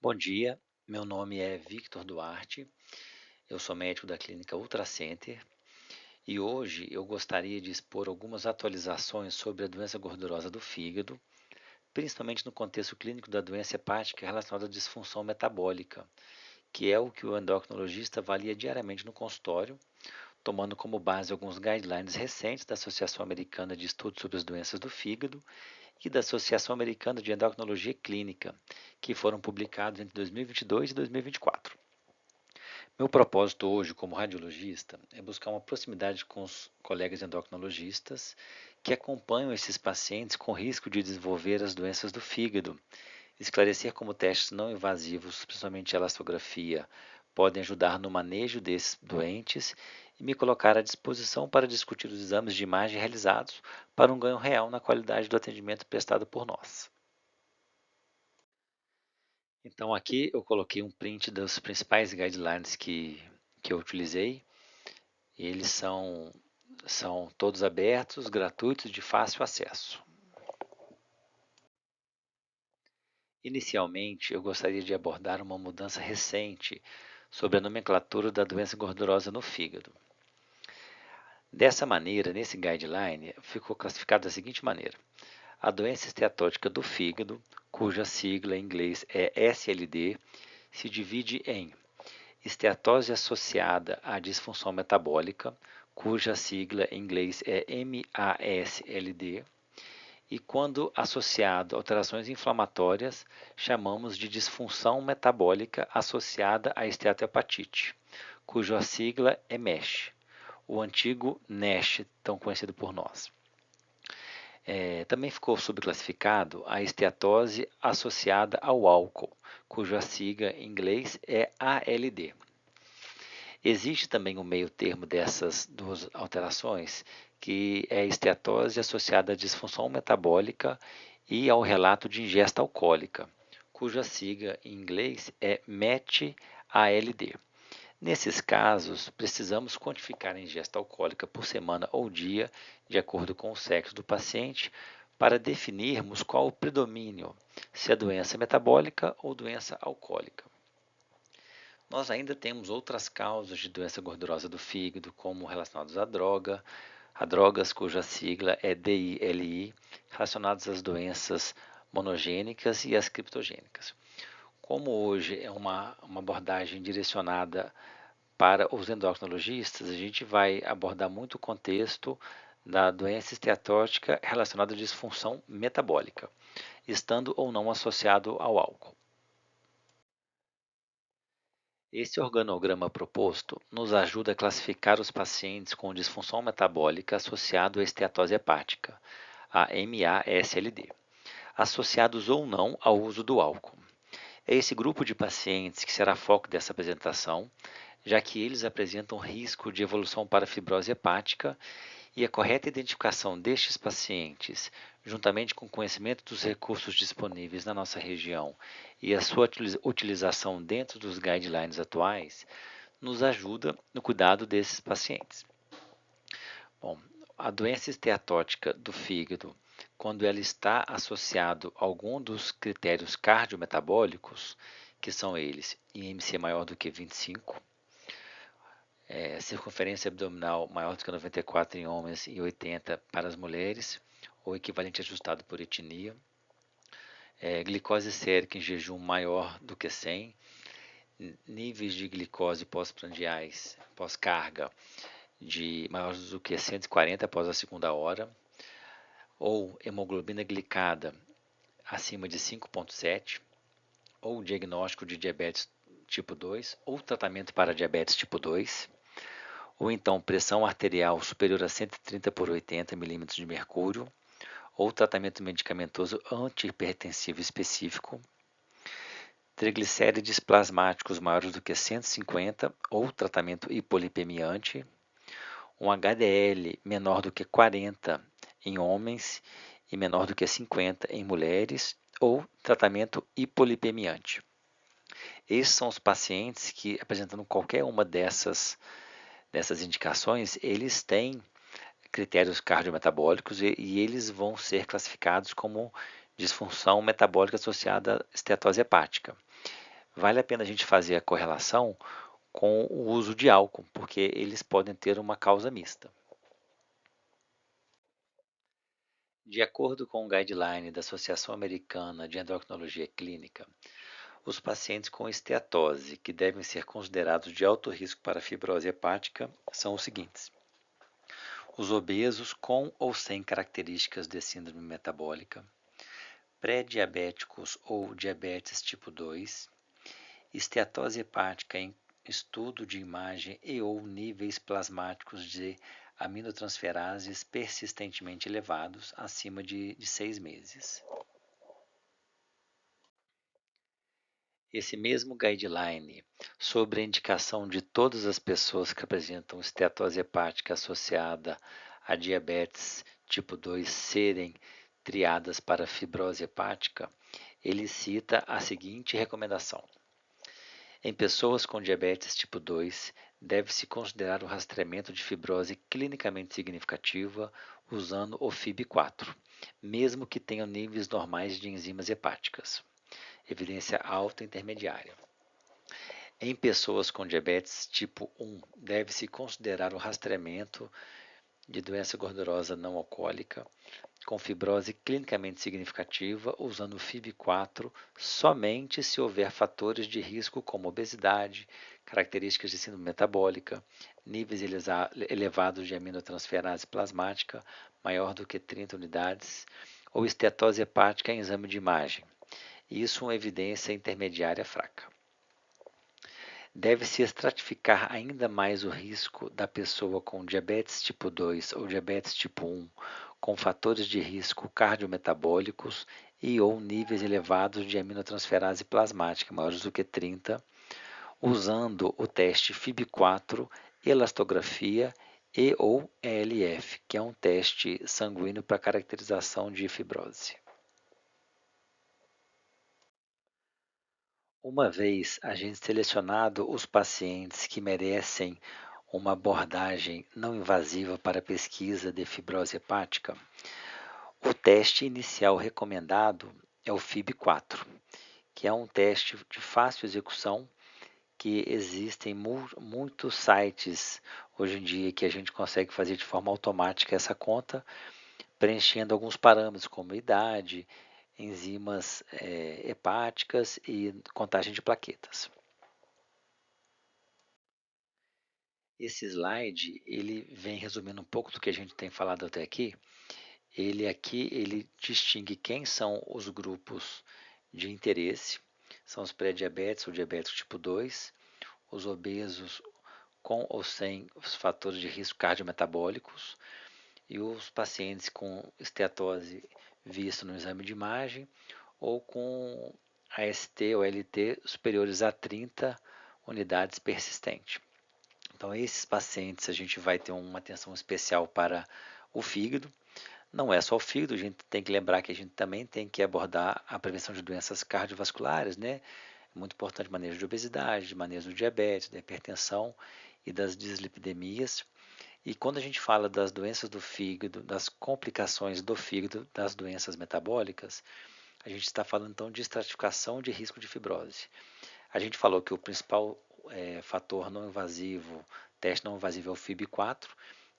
Bom dia, meu nome é Victor Duarte, eu sou médico da clínica Ultracenter e hoje eu gostaria de expor algumas atualizações sobre a doença gordurosa do fígado, principalmente no contexto clínico da doença hepática relacionada à disfunção metabólica, que é o que o endocrinologista avalia diariamente no consultório, tomando como base alguns guidelines recentes da Associação Americana de Estudos sobre as Doenças do Fígado e da Associação Americana de Endocrinologia Clínica, que foram publicados entre 2022 e 2024. Meu propósito hoje, como radiologista, é buscar uma proximidade com os colegas endocrinologistas que acompanham esses pacientes com risco de desenvolver as doenças do fígado, esclarecer como testes não invasivos, principalmente a elastografia, podem ajudar no manejo desses doentes e me colocar à disposição para discutir os exames de imagem realizados para um ganho real na qualidade do atendimento prestado por nós. Então aqui eu coloquei um print dos principais guidelines que eu utilizei. Eles são todos abertos, gratuitos, de fácil acesso. Inicialmente, eu gostaria de abordar uma mudança recente sobre a nomenclatura da doença gordurosa no fígado. Dessa maneira, nesse guideline, ficou classificado da seguinte maneira: a doença esteatótica do fígado, cuja sigla em inglês é SLD, se divide em esteatose associada à disfunção metabólica, cuja sigla em inglês é MASLD, e quando associado a alterações inflamatórias, chamamos de disfunção metabólica associada à esteatohepatite, cuja sigla é MASH, o antigo NASH, tão conhecido por nós. Também ficou subclassificado a esteatose associada ao álcool, cuja sigla em inglês é ALD. Existe também um meio termo dessas duas alterações, que é a esteatose associada à disfunção metabólica e ao relato de ingesta alcoólica, cuja sigla em inglês é MET-ALD. Nesses casos, precisamos quantificar a ingesta alcoólica por semana ou dia, de acordo com o sexo do paciente, para definirmos qual o predomínio, se é doença metabólica ou doença alcoólica. Nós ainda temos outras causas de doença gordurosa do fígado, como relacionados a drogas cuja sigla é DILI, relacionadas às doenças monogênicas e às criptogênicas. Como hoje é uma abordagem direcionada para os endocrinologistas, a gente vai abordar muito o contexto da doença esteatótica relacionada à disfunção metabólica, estando ou não associado ao álcool. Esse organograma proposto nos ajuda a classificar os pacientes com disfunção metabólica associado à esteatose hepática, a MASLD, associados ou não ao uso do álcool. É esse grupo de pacientes que será foco dessa apresentação, já que eles apresentam risco de evolução para fibrose hepática e a correta identificação destes pacientes, juntamente com o conhecimento dos recursos disponíveis na nossa região e a sua utilização dentro dos guidelines atuais, nos ajuda no cuidado desses pacientes. Bom, a doença esteatótica do fígado, quando ela está associada a algum dos critérios cardiometabólicos, que são eles IMC maior do que 25, circunferência abdominal maior do que 94 em homens e 80 para as mulheres, ou equivalente ajustado por etnia, glicose sérica em jejum maior do que 100, níveis de glicose pós-prandiais, pós-carga, de maiores do que 140 após a segunda hora, ou hemoglobina glicada acima de 5,7, ou diagnóstico de diabetes tipo 2, ou tratamento para diabetes tipo 2, ou então pressão arterial superior a 130 por 80 milímetros de mercúrio, ou tratamento medicamentoso antihipertensivo específico, triglicérides plasmáticos maiores do que 150 ou tratamento hipolipemiante, um HDL menor do que 40 em homens e menor do que 50 em mulheres, ou tratamento hipolipemiante. Esses são os pacientes que, apresentando qualquer uma dessas indicações, eles têm critérios cardiometabólicos e eles vão ser classificados como disfunção metabólica associada à esteatose hepática. vale a pena a gente fazer a correlação com o uso de álcool, porque eles podem ter uma causa mista. De acordo com o guideline da Associação Americana de Endocrinologia Clínica, os pacientes com esteatose que devem ser considerados de alto risco para fibrose hepática são os seguintes: os obesos com ou sem características de síndrome metabólica, pré-diabéticos ou diabetes tipo 2, esteatose hepática em estudo de imagem e ou níveis plasmáticos de aminotransferases persistentemente elevados acima de 6 meses. Esse mesmo guideline sobre a indicação de todas as pessoas que apresentam esteatose hepática associada a diabetes tipo 2 serem triadas para fibrose hepática, ele cita a seguinte recomendação: em pessoas com diabetes tipo 2, deve-se considerar o rastreamento de fibrose clinicamente significativa usando o FIB-4, mesmo que tenham níveis normais de enzimas hepáticas. Evidência alta intermediária. Em pessoas com diabetes tipo 1, deve-se considerar o rastreamento de doença gordurosa não alcoólica com fibrose clinicamente significativa usando o FIB-4 somente se houver fatores de risco como obesidade, características de síndrome metabólica, níveis elevados de aminotransferase plasmática maior do que 30 unidades ou esteatose hepática em exame de imagem. Isso uma evidência intermediária fraca. Deve-se estratificar ainda mais o risco da pessoa com diabetes tipo 2 ou diabetes tipo 1 com fatores de risco cardiometabólicos e ou níveis elevados de aminotransferase plasmática maiores do que 30, usando o teste FIB-4, elastografia e ou ELF, que é um teste sanguíneo para caracterização de fibrose. Uma vez a gente selecionado os pacientes que merecem uma abordagem não invasiva para a pesquisa de fibrose hepática, o teste inicial recomendado é o FIB-4, que é um teste de fácil execução, que existem muitos sites hoje em dia que a gente consegue fazer de forma automática essa conta, preenchendo alguns parâmetros como idade, enzimas hepáticas e contagem de plaquetas. Esse slide ele vem resumindo um pouco do que a gente tem falado até aqui. Ele distingue quem são os grupos de interesse, são os pré-diabetes ou diabéticos tipo 2, os obesos com ou sem os fatores de risco cardiometabólicos e os pacientes com esteatose visto no exame de imagem ou com AST ou LT superiores a 30 unidades persistente. Então, esses pacientes a gente vai ter uma atenção especial para o fígado. Não é só o fígado, a gente tem que lembrar que a gente também tem que abordar a prevenção de doenças cardiovasculares, né? É muito importante o manejo de obesidade, de manejo do diabetes, da hipertensão e das dislipidemias. E quando a gente fala das doenças do fígado, das complicações do fígado, das doenças metabólicas, a gente está falando então de estratificação de risco de fibrose. A gente falou que o principal fator não invasivo, teste não invasivo é o FIB-4,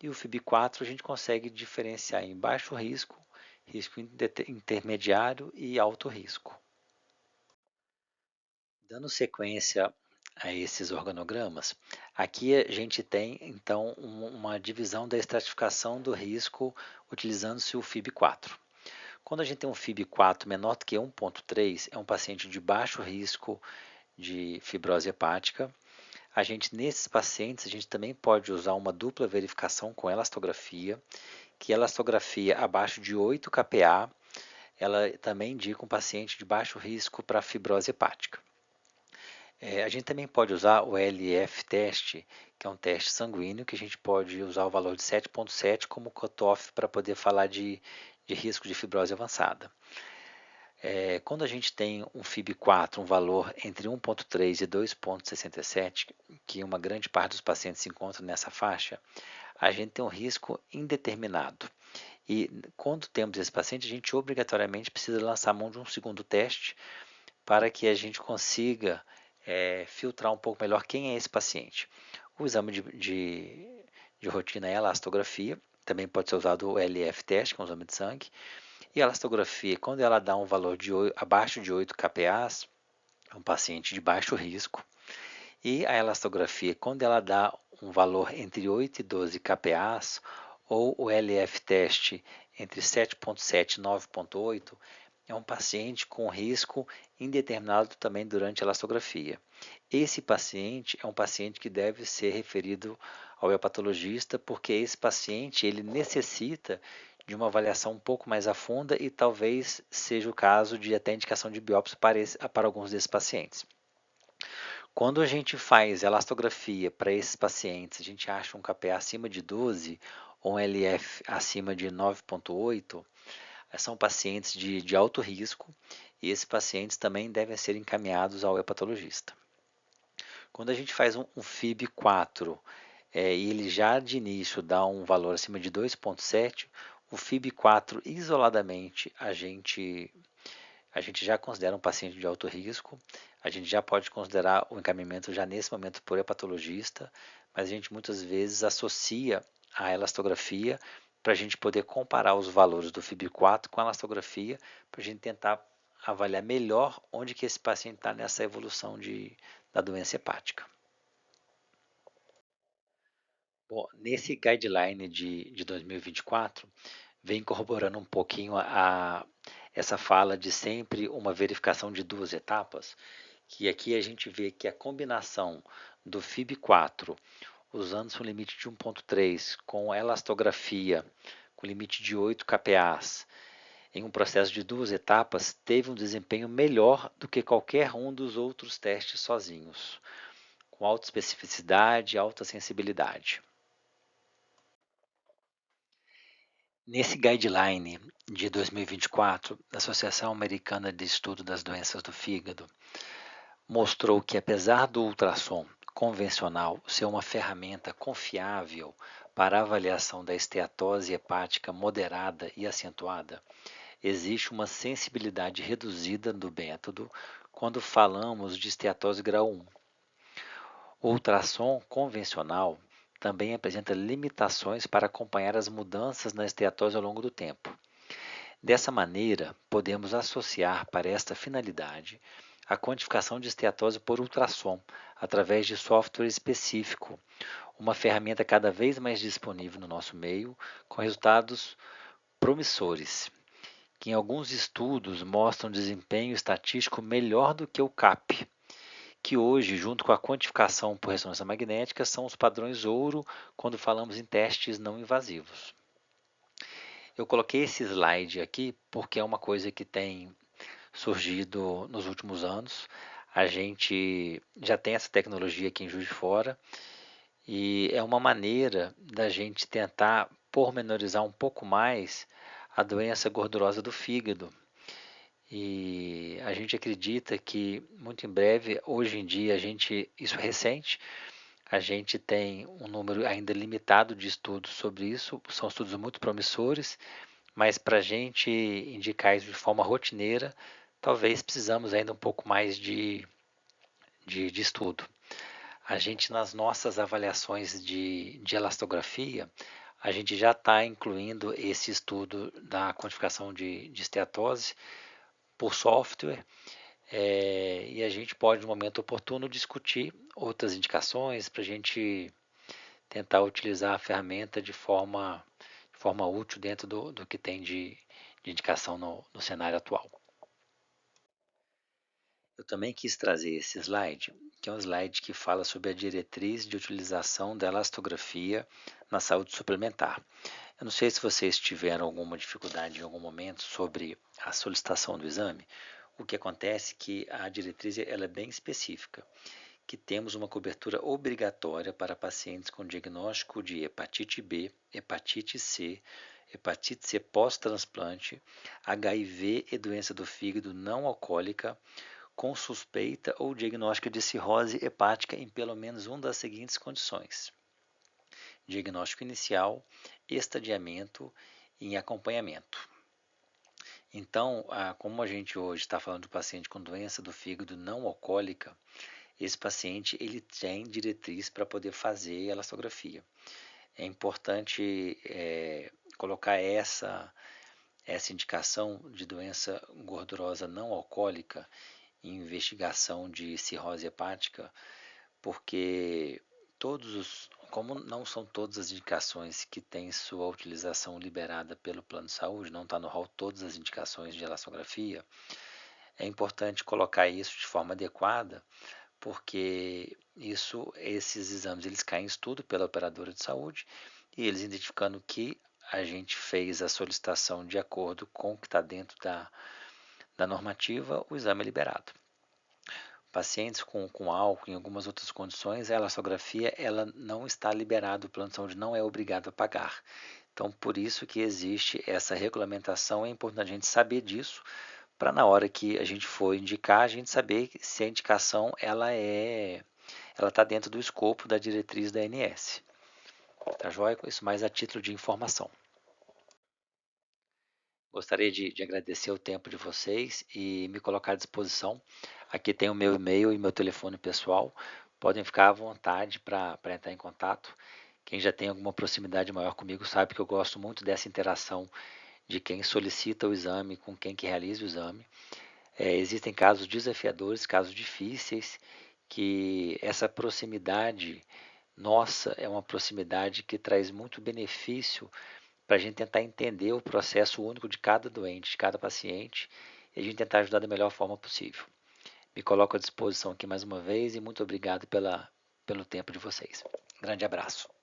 e o FIB-4 a gente consegue diferenciar em baixo risco, risco intermediário e alto risco. Dando sequência a esses organogramas, aqui a gente tem então uma divisão da estratificação do risco utilizando-se o FIB-4. Quando a gente tem um FIB-4 menor do que 1,3, é um paciente de baixo risco de fibrose hepática. Nesses pacientes, a gente também pode usar uma dupla verificação com elastografia, que elastografia abaixo de 8 kPa, ela também indica um paciente de baixo risco para fibrose hepática. A gente também pode usar o LF teste, que é um teste sanguíneo, que a gente pode usar o valor de 7,7 como cutoff para poder falar de risco de fibrose avançada. Quando a gente tem um FIB-4, um valor entre 1,3 e 2,67, que uma grande parte dos pacientes se encontra nessa faixa, a gente tem um risco indeterminado. E quando temos esse paciente, a gente obrigatoriamente precisa lançar a mão de um segundo teste para que a gente consiga filtrar um pouco melhor quem é esse paciente. O exame de rotina é a elastografia, também pode ser usado o LF teste, que é um exame de sangue. E a elastografia, quando ela dá um valor abaixo de 8 kPa, é um paciente de baixo risco. E a elastografia, quando ela dá um valor entre 8 e 12 kPa, ou o LF teste entre 7,7 e 9,8, é um paciente com risco indeterminado também durante a elastografia. Esse paciente é um paciente que deve ser referido ao hepatologista, porque esse paciente ele necessita de uma avaliação um pouco mais a funda e talvez seja o caso de até indicação de biópsia para alguns desses pacientes. Quando a gente faz elastografia para esses pacientes, a gente acha um kPa acima de 12 ou um LF acima de 9,8, são pacientes de alto risco e esses pacientes também devem ser encaminhados ao hepatologista. Quando a gente faz um FIB4 e ele já de início dá um valor acima de 2,7, o FIB4 isoladamente a gente já considera um paciente de alto risco, a gente já pode considerar o encaminhamento já nesse momento por hepatologista, mas a gente muitas vezes associa a elastografia para a gente poder comparar os valores do FIB4 com a elastografia, para a gente tentar avaliar melhor onde que esse paciente está nessa evolução da doença hepática. Bom, nesse guideline de 2024, vem corroborando um pouquinho essa fala de sempre uma verificação de duas etapas, que aqui a gente vê que a combinação do FIB4, usando-se um limite de 1,3 com elastografia, com limite de 8 kPa, em um processo de duas etapas, teve um desempenho melhor do que qualquer um dos outros testes sozinhos, com alta especificidade e alta sensibilidade. Nesse guideline de 2024, a Associação Americana de Estudo das Doenças do Fígado mostrou que, apesar do ultrassom convencional ser uma ferramenta confiável para a avaliação da esteatose hepática moderada e acentuada, existe uma sensibilidade reduzida do método quando falamos de esteatose grau 1. O ultrassom convencional também apresenta limitações para acompanhar as mudanças na esteatose ao longo do tempo. Dessa maneira, podemos associar para esta finalidade a quantificação de esteatose por ultrassom através de software específico, uma ferramenta cada vez mais disponível no nosso meio, com resultados promissores, que em alguns estudos mostram desempenho estatístico melhor do que o CAP, que hoje, junto com a quantificação por ressonância magnética, são os padrões ouro quando falamos em testes não invasivos. Eu coloquei esse slide aqui porque é uma coisa que tem surgido nos últimos anos. A gente já tem essa tecnologia aqui em Juiz de Fora e é uma maneira da gente tentar pormenorizar um pouco mais a doença gordurosa do fígado. E a gente acredita que muito em breve, hoje em dia, isso é recente, a gente tem um número ainda limitado de estudos sobre isso, são estudos muito promissores, mas para a gente indicar isso de forma rotineira, talvez precisamos ainda um pouco mais de estudo. A gente, nas nossas avaliações de elastografia, a gente já está incluindo esse estudo da quantificação de esteatose por software, e a gente pode, no momento oportuno, discutir outras indicações para a gente tentar utilizar a ferramenta de forma útil dentro do que tem de indicação no cenário atual. Eu também quis trazer esse slide, que é um slide que fala sobre a diretriz de utilização da elastografia na saúde suplementar. Eu não sei se vocês tiveram alguma dificuldade em algum momento sobre a solicitação do exame. O que acontece é que a diretriz ela é bem específica, que temos uma cobertura obrigatória para pacientes com diagnóstico de hepatite B, hepatite C pós-transplante, HIV e doença do fígado não alcoólica, com suspeita ou diagnóstico de cirrose hepática em pelo menos uma das seguintes condições: diagnóstico inicial, estadiamento e acompanhamento. Então, como a gente hoje está falando de paciente com doença do fígado não alcoólica, esse paciente ele tem diretriz para poder fazer elastografia. É importante colocar essa indicação de doença gordurosa não alcoólica em investigação de cirrose hepática, porque como não são todas as indicações que têm sua utilização liberada pelo plano de saúde, não está no rol todas as indicações de elastografia, é importante colocar isso de forma adequada, porque esses exames eles caem em estudo pela operadora de saúde e eles identificando que a gente fez a solicitação de acordo com o que está dentro da normativa, o exame é liberado. Pacientes com álcool, em algumas outras condições, a elastografia ela não está liberada, o plano de saúde não é obrigado a pagar. Então, por isso que existe essa regulamentação, é importante a gente saber disso, para na hora que a gente for indicar, a gente saber se a indicação ela está dentro do escopo da diretriz da ANS. Tá joia? Isso mais a título de informação. Gostaria de agradecer o tempo de vocês e me colocar à disposição. Aqui tem o meu e-mail e meu telefone pessoal. Podem ficar à vontade para entrar em contato. Quem já tem alguma proximidade maior comigo sabe que eu gosto muito dessa interação de quem solicita o exame com quem que realiza o exame. Existem casos desafiadores, casos difíceis, que essa proximidade nossa é uma proximidade que traz muito benefício para a gente tentar entender o processo único de cada doente, de cada paciente, e a gente tentar ajudar da melhor forma possível. Me coloco à disposição aqui mais uma vez e muito obrigado pelo tempo de vocês. Grande abraço.